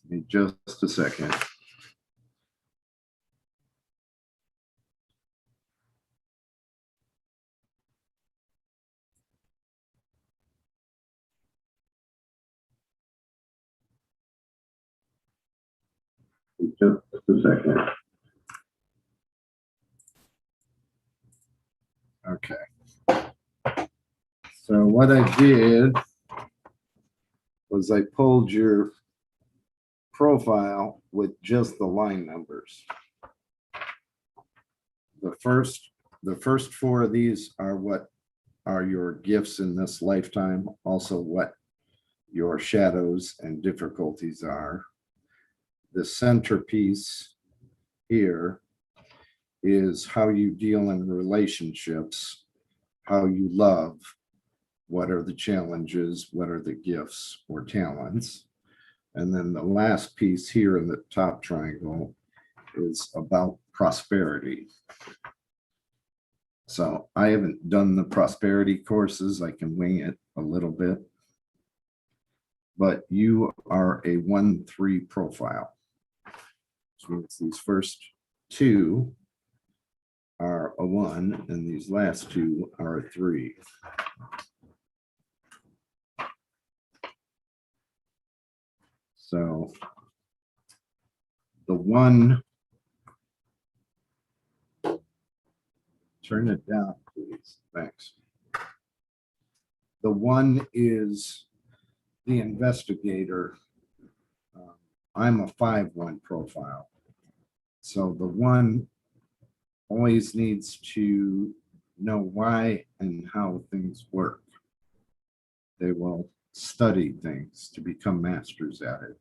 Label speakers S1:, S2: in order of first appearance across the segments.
S1: Give me just a second. Just a second. Okay. So what I did was I pulled your profile with just the line numbers. The first four of these are what are your gifts in this lifetime, also what your shadows and difficulties are. The centerpiece here is how you deal in relationships, how you love, what are the challenges, what are the gifts or talents. And then the last piece here in the top triangle is about prosperity. So I haven't done the prosperity courses. I can wing it a little bit. But you are a 1-3 profile. So these first two are a 1, and these last two are a 3. So the 1, turn it down, please. Thanks. The 1 is the investigator. I'm a 5-1 profile. So the 1 always needs to know why and how things work. They will study things to become masters at it.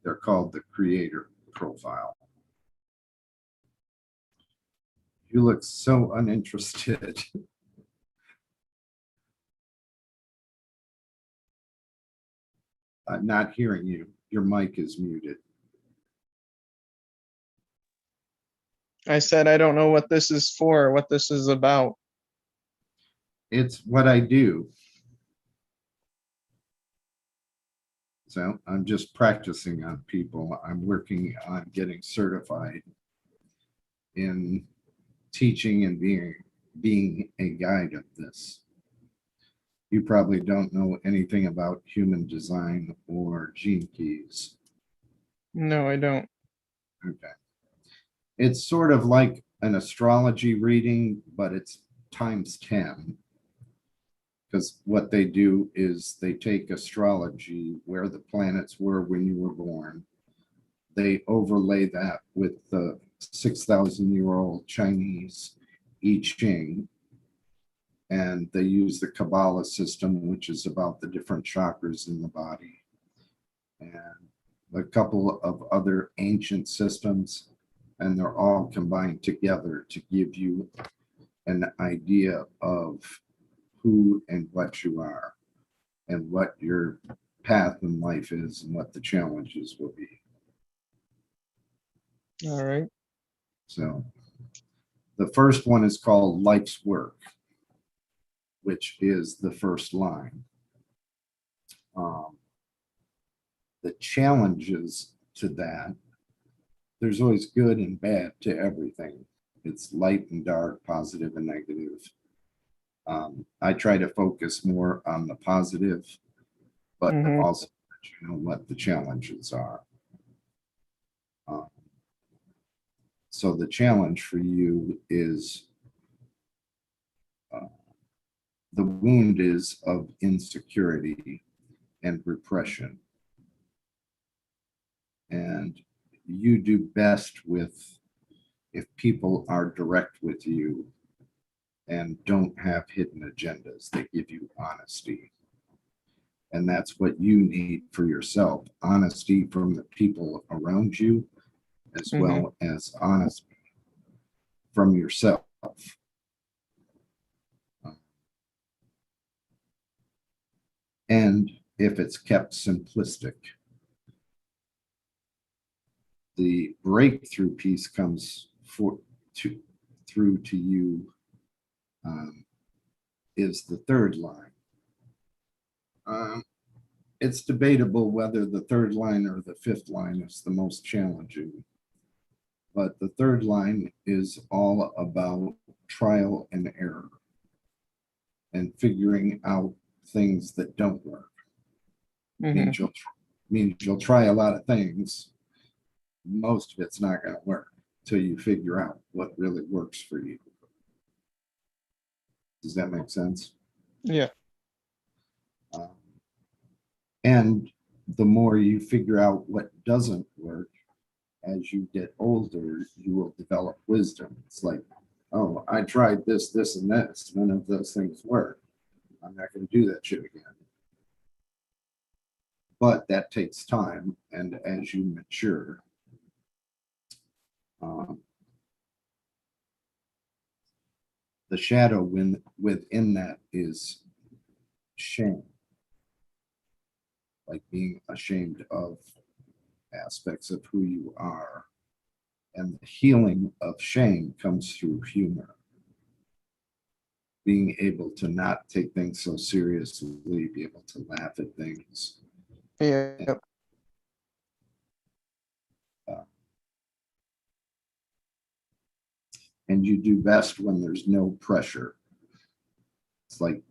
S1: They're called the creator profile. You look so uninterested. Not hearing you. Your mic is muted.
S2: I said, I don't know what this is for, what this is about.
S1: It's what I do. So I'm just practicing on people. I'm working on getting certified in teaching and being a guide of this. You probably don't know anything about human design or gene keys.
S2: No, I don't.
S1: Okay. It's sort of like an astrology reading, but it's times 10. Because what they do is they take astrology, where the planets were when you were born. They overlay that with the 6,000-year-old Chinese I Ching. And they use the Kabbalah system, which is about the different chakras in the body. And a couple of other ancient systems, and they're all combined together to give you an idea of who and what you are and what your path in life is and what the challenges will be.
S2: All right.
S1: So the first one is called Life's Work, which is the first line. The challenges to that, there's always good and bad to everything. It's light and dark, positive and negative. I try to focus more on the positive, but also let you know what the challenges are. So the challenge for you is the wound is of insecurity and repression. And you do best with if people are direct with you and don't have hidden agendas. They give you honesty. And that's what you need for yourself. Honesty from the people around you, as well as honesty from yourself. And if it's kept simplistic, the breakthrough piece comes through to you is the third line. it's debatable whether the third line or the fifth line is the most challenging. But the third line is all about trial and error and figuring out things that don't work.
S2: Mhm.
S1: Means you'll try a lot of things. Most of it's not going to work till you figure out what really works for you. Does that make sense?
S2: Yeah.
S1: And the more you figure out what doesn't work, as you get older, you will develop wisdom. It's like, oh, I tried this, this, and this. None of those things work. I'm not going to do that shit again. But that takes time. And as you mature, the shadow within that is shame. Like being ashamed of aspects of who you are. And the healing of shame comes through humor. Being able to not take things so seriously, be able to laugh at things.
S2: Yeah.
S1: And you do best when there's no pressure. It's like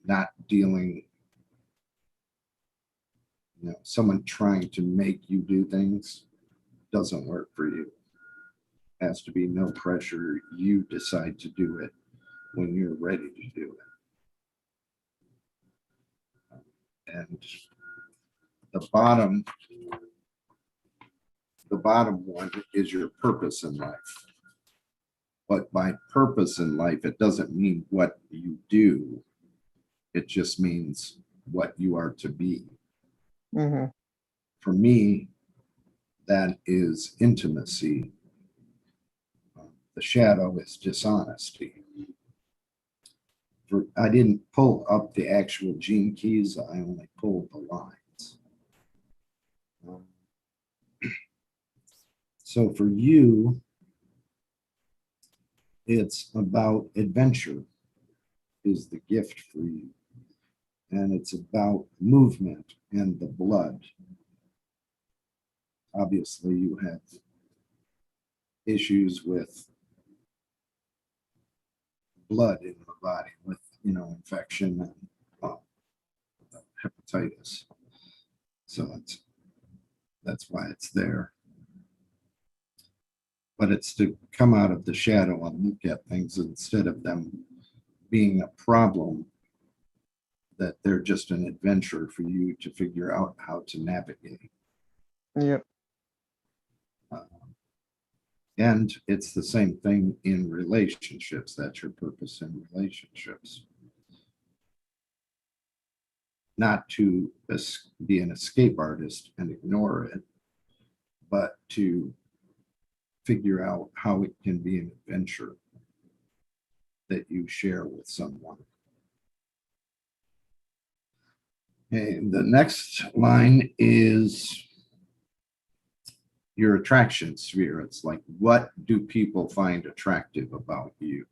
S1: not dealing, someone trying to make you do things doesn't work for you. Has to be no pressure. You decide to do it when you're ready to do it. And the bottom one is your purpose in life. But by purpose in life, it doesn't mean what you do. It just means what you are to be.
S2: Mhm.
S1: For me, that is intimacy. The shadow is dishonesty. I didn't pull up the actual gene keys. I only pulled the lines. So for you, it's about adventure is the gift for you. And it's about movement and the blood. Obviously, you have issues with blood in the body with, infection and hepatitis. So that's why it's there. But it's to come out of the shadow and look at things instead of them being a problem, that they're just an adventure for you to figure out how to navigate.
S2: Yeah.
S1: And it's the same thing in relationships. That's your purpose in relationships. Not to be an escape artist and ignore it, but to figure out how it can be an adventure that you share with someone. And the next line is your attraction sphere. It's like, what do people find attractive about you?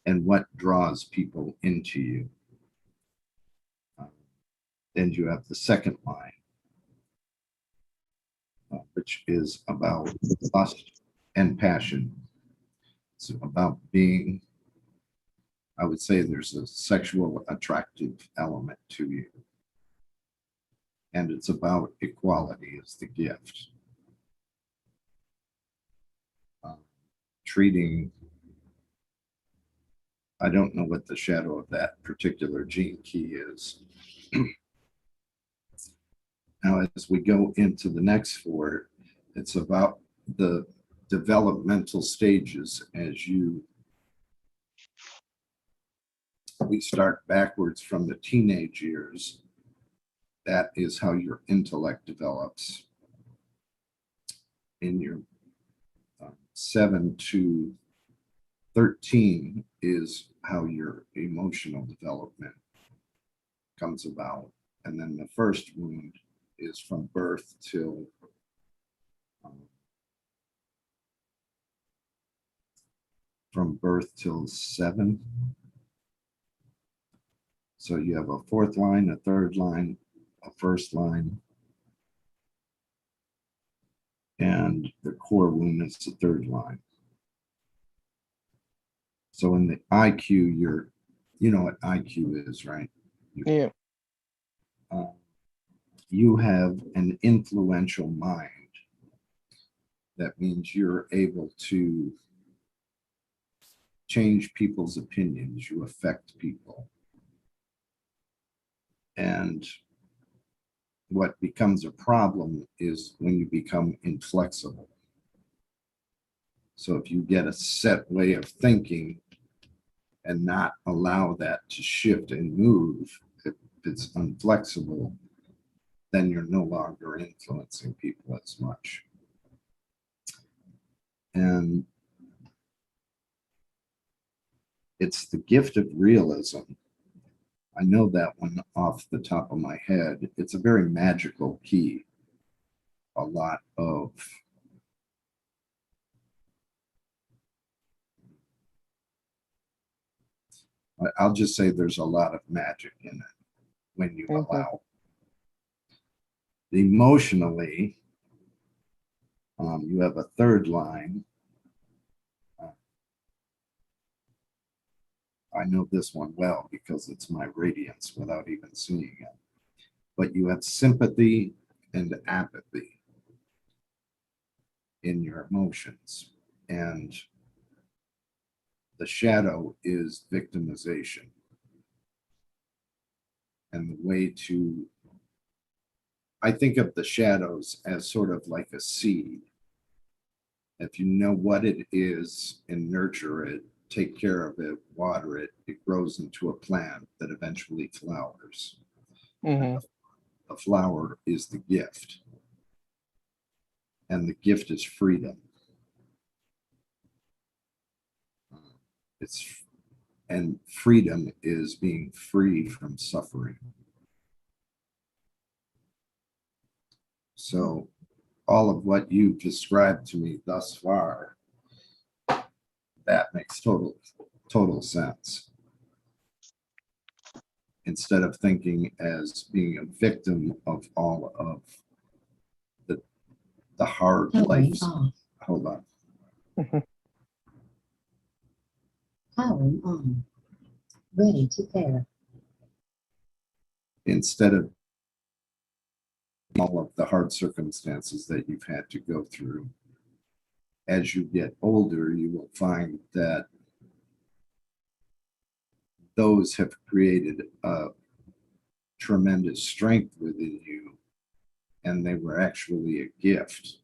S1: And what draws people into you? Then you have the second line, which is about lust and passion. It's about being, I would say there's a sexual attractive element to you. And it's about equality as the gift. Treating, I don't know what the shadow of that particular gene key is. Now, as we go into the next four, it's about the developmental stages as we start backwards from the teenage years. That is how your intellect develops. In your 7 to 13 is how your emotional development comes about. And then the first wound is from birth till 7. So you have a fourth line, a third line, a first line. And the core wound is the third line. So in the IQ, you know what IQ is, right?
S2: Yeah.
S1: You have an influential mind. That means you're able to change people's opinions. You affect people. And what becomes a problem is when you become inflexible. So if you get a set way of thinking and not allow that to shift and move, if it's unflexible, then you're no longer influencing people as much. And it's the gift of realism. I know that one off the top of my head. It's a very magical key. A lot of I'll just say there's a lot of magic in it when you allow. Emotionally, you have a third line. I know this one well because it's my radiance without even seeing it. But you have sympathy and apathy in your emotions. And the shadow is victimization. And the way to, I think of the shadows as sort of like a seed. If you know what it is and nurture it, take care of it, water it, it grows into a plant that eventually flowers.
S2: Mm-hmm.
S1: The flower is the gift. And the gift is freedom. And freedom is being free from suffering. So all of what you've described to me thus far, that makes total sense. Instead of thinking as being a victim of all of the hard life. Hold on.
S3: Powering on. Ready to pair.
S1: Instead of all of the hard circumstances that you've had to go through, as you get older, you will find that those have created a tremendous strength within you, and they were actually a gift.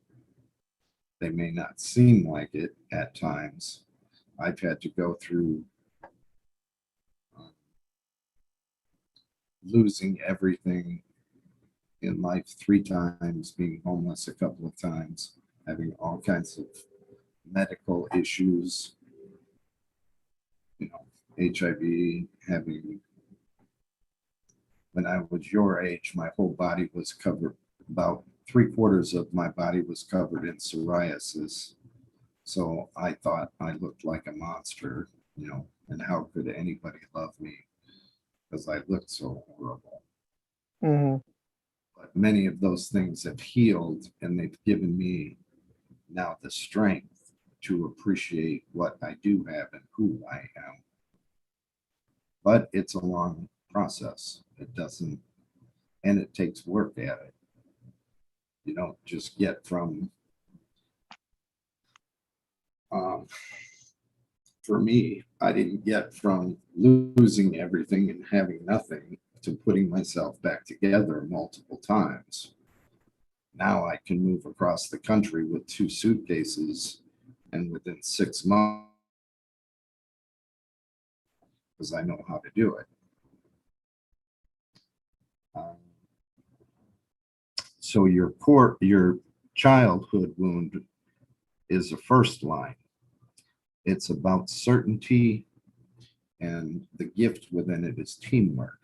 S1: They may not seem like it at times. I've had to go through losing everything in life 3 times, being homeless a couple of times, having all kinds of medical issues, HIV, having, when I was your age, my whole body was covered, about 3/4 of my body was covered in psoriasis. So I thought I looked like a monster, and how could anybody love me? Because I looked so horrible.
S2: Mm-hmm.
S1: But many of those things have healed, and they've given me now the strength to appreciate what I do have and who I am. But it's a long process. It doesn't, and it takes work at it. You don't just get from, for me, I didn't get from losing everything and having nothing to putting myself back together multiple times. Now I can move across the country with 2 suitcases, and within 6 months, because I know how to do it. So your childhood wound is a first line. It's about certainty, and the gift within it is teamwork.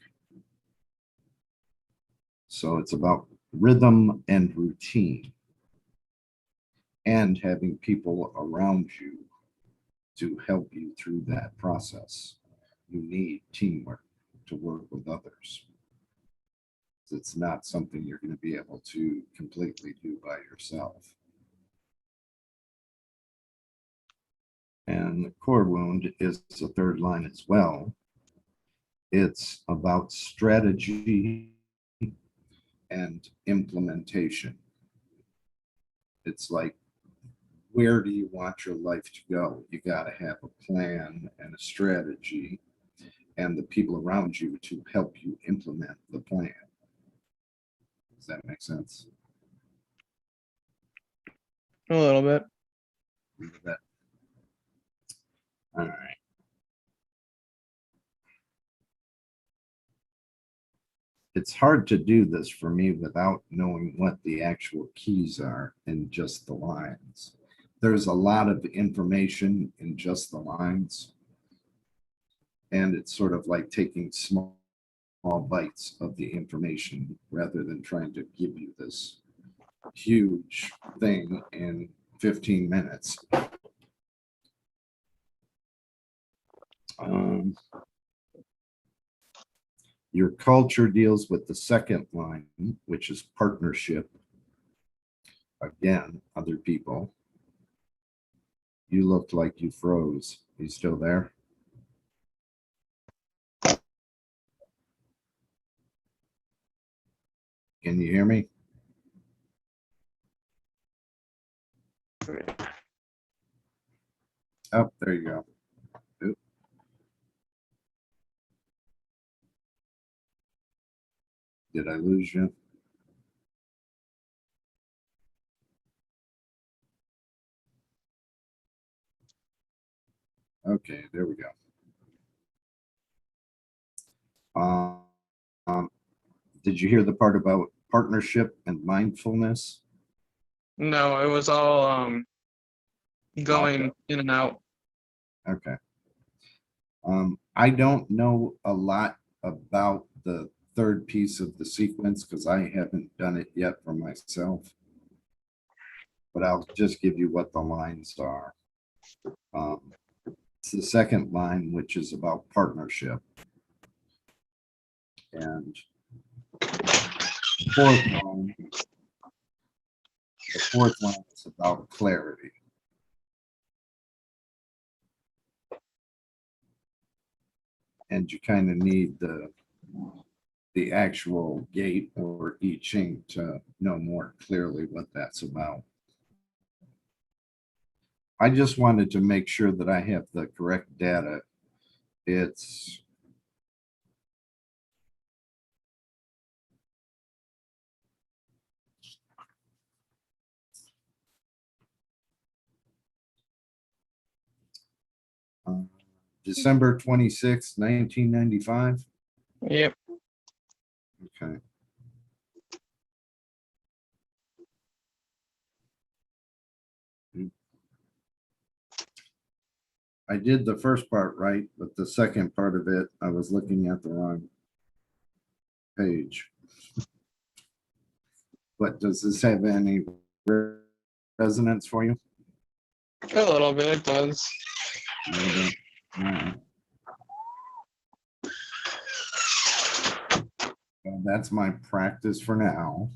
S1: So it's about rhythm and routine, and having people around you to help you through that process. You need teamwork to work with others. It's not something you're going to be able to completely do by yourself. And the core wound is the third line as well. It's about strategy and implementation. It's like, where do you want your life to go? You got to have a plan and a strategy and the people around you to help you implement the plan. Does that make sense?
S2: A little bit.
S1: All right. It's hard to do this for me without knowing what the actual keys are in just the lines. There's a lot of information in just the lines. And it's sort of like taking small bites of the information rather than trying to give you this huge thing in 15 minutes. Your culture deals with the second line, which is partnership. Again, other people. You looked like you froze. You still there? Can you hear me? Oh, there you go. Oop. Did I lose you? Okay, there we go. Did you hear the part about partnership and mindfulness?
S2: No, it was all going in and out.
S1: Okay. I don't know a lot about the third piece of the sequence because I haven't done it yet for myself. But I'll just give you what the lines are. It's the second line, which is about partnership. And the fourth line is about clarity. And you kind of need the actual gate or I Ching to know more clearly what that's about. I just wanted to make sure that I have the correct data. It's December 26th, 1995.
S2: Yep.
S1: Okay. I did the first part right, but the second part of it, I was looking at the wrong page. But does this have any resonance for you?
S2: A little bit, it does.
S1: Well, that's my practice for now.